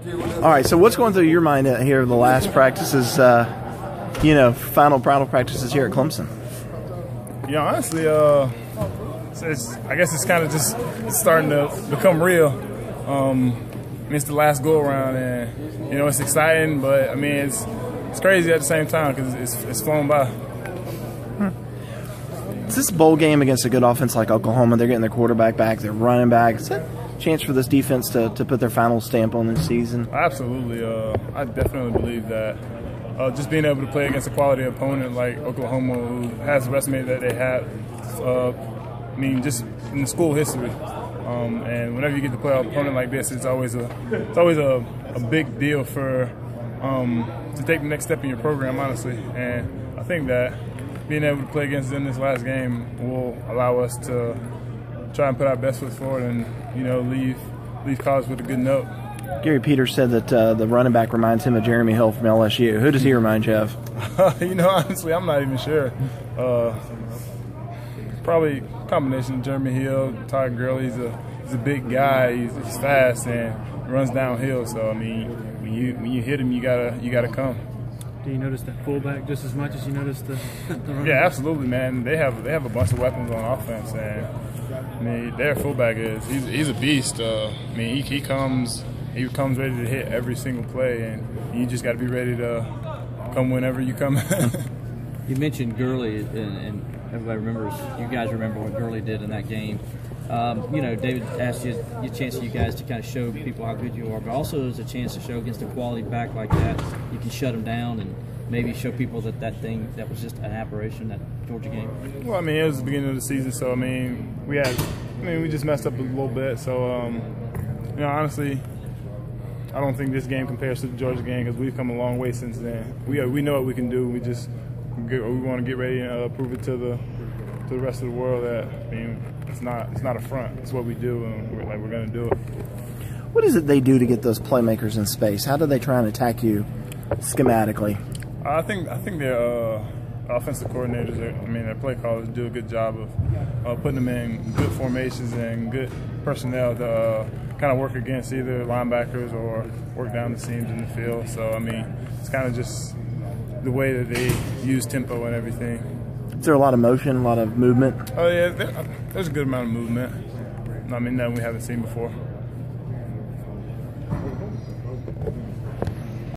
All right, so what's going through your mind here the last practices, final practices here at Clemson? Yeah, honestly, I guess it's kind of just starting to become real. It's the last go-around, and, it's exciting, but, it's crazy at the same time because it's flown by. Is this bowl game against a good offense like Oklahoma? They're getting their quarterback back, their running back. Is that a chance for this defense to put their final stamp on this season? Absolutely. I definitely believe that. Just being able to play against a quality opponent like Oklahoma, who has the resume that they have, just in the school history. And whenever you get to play an opponent like this, it's always a big deal to take the next step in your program, honestly. And I think that being able to play against them this last game will allow us to try and put our best foot forward and leave college with a good note. Gary Peters said that the running back reminds him of Jeremy Hill from LSU. Who does he remind you of? Honestly, I'm not even sure. Probably a combination of Jeremy Hill, Todd Gurley. He's a big guy. He's fast and runs downhill. So when you hit him, you gotta come. Do you notice that fullback just as much as you notice the running Yeah, absolutely, man. They have a bunch of weapons on offense, and their fullback he's a beast. He comes ready to hit every single play, and you just got to be ready to come whenever you come. You mentioned Gurley, and everybody remembers. You guys remember what Gurley did in that game. David asked you a chance for you guys to kind of show people how good you are, but also there's a chance to show against a quality back like that, you can shut them down and maybe show people that thing that was just an aberration, that Georgia game. Well, it was the beginning of the season, so we just messed up a little bit. So honestly, I don't think this game compares to the Georgia game because we've come a long way since then. We know what we can do. We want to get ready and prove it to the rest of the world that it's not a front. It's what we do, and we're going to do it. What is it they do to get those playmakers in space? How do they try and attack you schematically? I think their offensive coordinators, their play callers do a good job of putting them in good formations and good personnel to kind of work against either linebackers or work down the seams in the field. So it's kind of just the way that they use tempo and everything. Is there a lot of motion, a lot of movement? Oh yeah, there's a good amount of movement. That we haven't seen before.